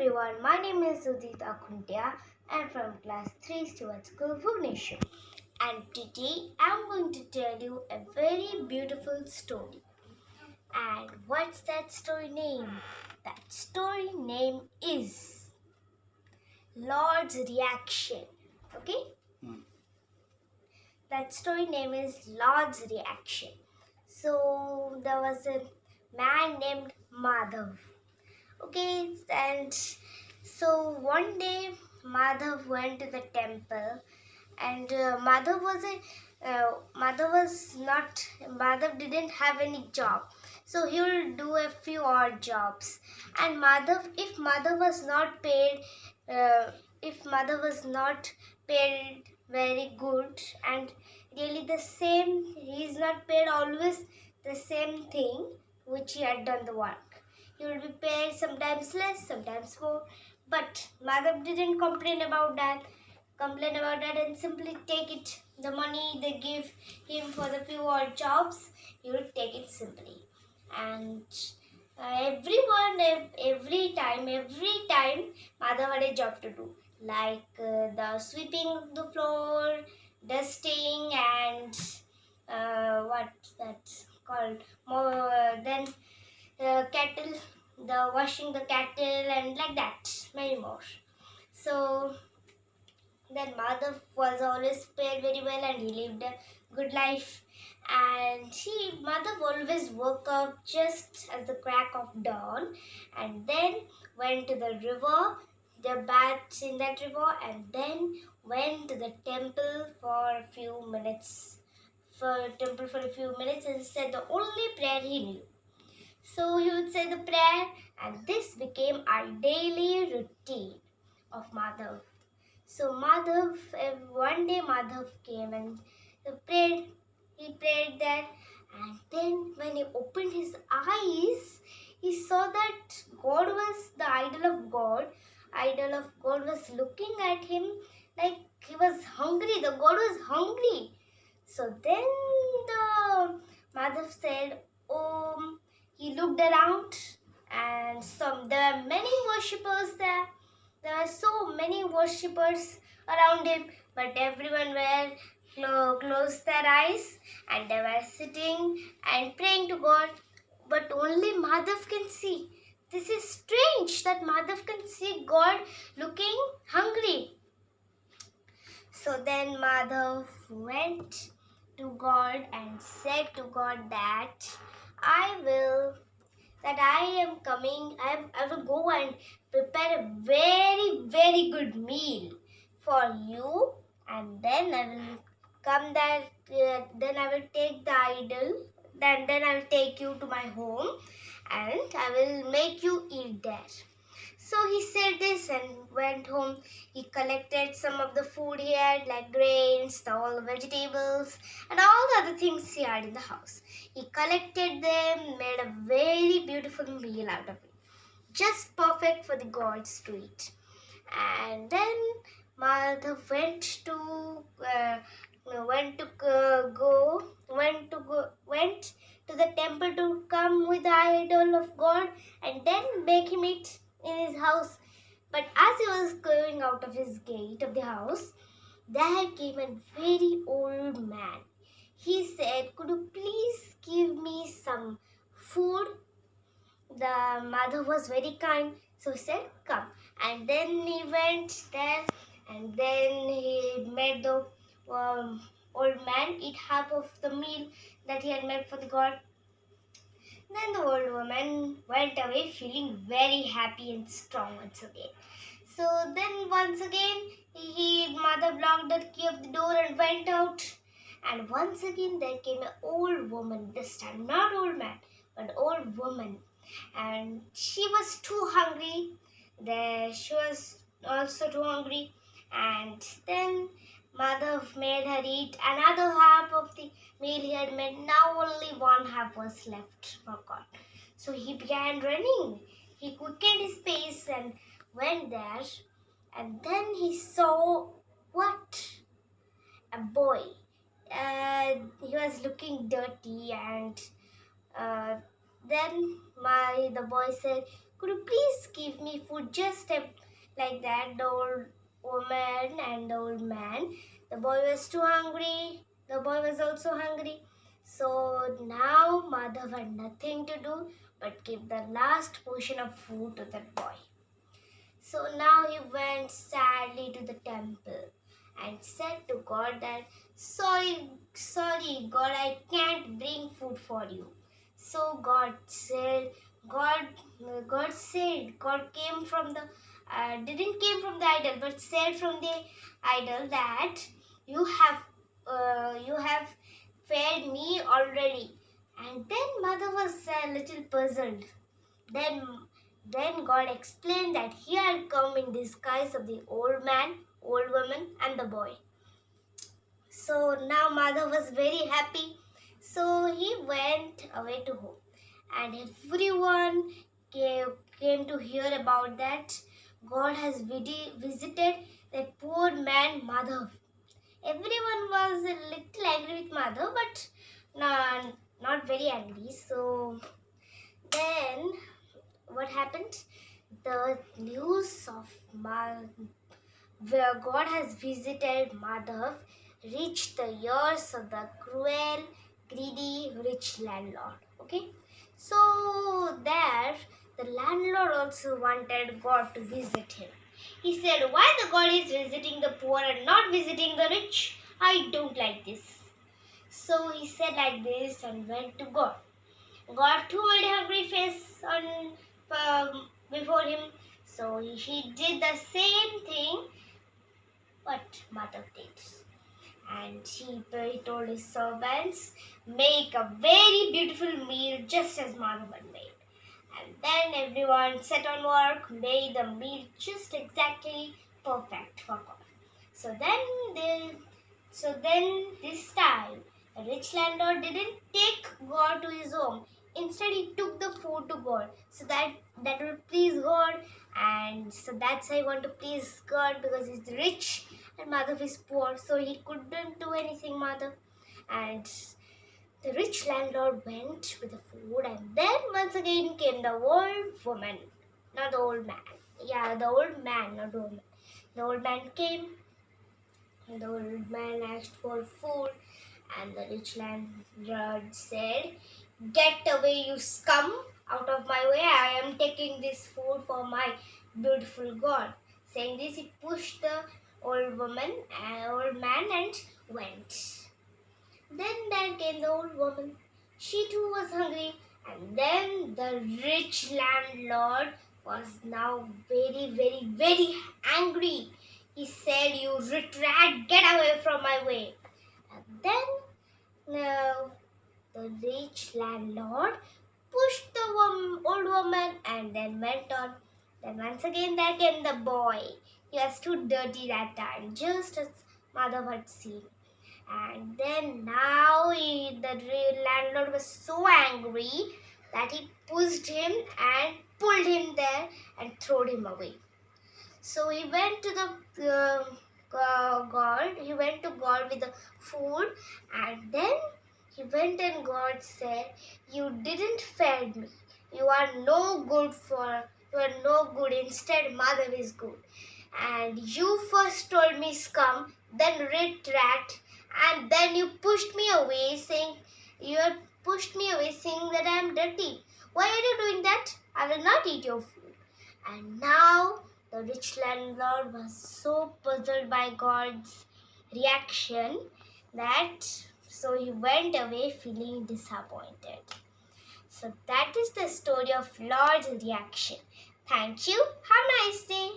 everyone, my name is Udita Khuntia. I'm from class 3 Stewart School, Bhubaneswar. And today I'm going to tell you a very beautiful story. And what's that story name? That story name is Lord's Reaction. Okay? That story name is Lord's Reaction. So there was a man named Madhav. Okay, and so one day Madhav went to the temple, and Madhav didn't have any job, so he will do a few odd jobs. And if Madhav was not paid, if Madhav was not paid very good, and really the same, he is not paid always the same thing which he had done the work. He will be paid sometimes less, sometimes more. But Madhav didn't complain about that. And simply take it. The money they give him for the few odd jobs, he will take it simply. And every time, Madhav had a job to do, like the sweeping the floor, dusting, and what that's called. Then kettle, the washing the kettle, and like that, many more. So then Madhav was always paid very well, and he lived a good life. And Madhav always woke up just as the crack of dawn, and then went to the river, the bathed in that river, and then went to the temple for a few minutes. And said the only prayer he knew. So he would say the prayer, and this became our daily routine of Madhav. So one day Madhav came and prayed. He prayed there, and then when he opened his eyes, he saw that God was the idol of God. Idol of God was looking at him like he was hungry. The God was hungry. So then the Madhav said, "Om." He looked around, and there were many worshippers there. There were so many worshippers around him, but everyone were closed their eyes, and they were sitting and praying to God. But only Madhav can see. This is strange that Madhav can see God looking hungry. So then Madhav went to God and said to God that I will go and prepare a very, very good meal for you, and then I will come there, then I will take the idol, then I will take you to my home, and I will make you eat there. So he said this and went home. He collected some of the food he had, like grains, all the vegetables, and all the other things he had in the house. He collected them, made a very beautiful meal out of it, just perfect for the gods to eat. And then Madhav went to the temple to come with the idol of God, and then make him eat in his house. But as he was going out of his gate of the house, there came a very old man. He said, "Could you please give me some food?" The Madhav was very kind, so he said, "Come." And then he went there, and then he made the old man eat half of the meal that he had made for the god. Then the old woman went away feeling very happy and strong once again. So then once again, Madhav locked the key of the door and went out. And once again there came an old woman, this time not old man, but old woman. And she was too hungry. She was also too hungry. And then Madhav made her eat another half of the meal he had made. Now only one half was left for God. So he began running. He quickened his pace and went there. And then he saw what? A boy. He was looking dirty, and then the boy said, Could you please give me food? Like that, the old woman and the old man. The boy was too hungry. The boy was also hungry. So now Madhav had nothing to do but give the last portion of food to that boy. So now he went sadly to the temple and said to God that, sorry, God, I can't bring food for you. So God came from the, didn't came from the idol, but said from the idol that you have fed me already. And then mother was a little puzzled. Then, then God explained that he had come in disguise of the old man, old woman, and the boy. So now mother was very happy. So he went away to home, and everyone came to hear about that God has visited the poor man Madhav. Everyone was a little angry with Madhav, but not very angry. So then what happened? The news of where God has visited Madhav reached the ears of the cruel, greedy, rich landlord. Okay, so there the landlord also wanted God to visit him. He said, "Why the God is visiting the poor and not visiting the rich? I don't like this." So he said like this and went to God. God threw a hungry face on before him. So he did the same thing what mother did. And he told his servants, make a very beautiful meal just as mother had made. And then everyone set on work, made the meal just exactly perfect for God. So then this time, the rich landlord didn't take God to his home. Instead, he took the food to God, so that will please God. And so that's why I want to please God, because he's rich and Madhav is poor, so he couldn't do anything, Madhav. And the rich landlord went with the food, and then once again came the old woman, not the old man. Yeah, the old man, not the old man. The old man came. The old man asked for food, and the rich landlord said, "Get away, you scum! Out of my way! I am taking this food for my beautiful God." Saying this, he pushed the old woman and old man and went. Then there came the old woman. She too was hungry, and then the rich landlord was now very, very, very angry. He said, "You rich rat, get away from my way." And then the rich landlord pushed the old woman and then went on. Then once again there came the boy. He was too dirty that time, just as mother had seen. And then now the landlord was so angry that he pushed him and pulled him there and threw him away. So he went to the God. He went to God with the food, and then he went and God said, "You didn't feed me. You are no good for. You are no good. Instead, mother is good. And you first told me scum, then rat, and then you pushed me away, saying that I am dirty. Why are you doing that? I will not eat your food." And now the rich landlord was so puzzled by God's reaction that so he went away feeling disappointed. So that is the story of Lord's reaction. Thank you. Have a nice day.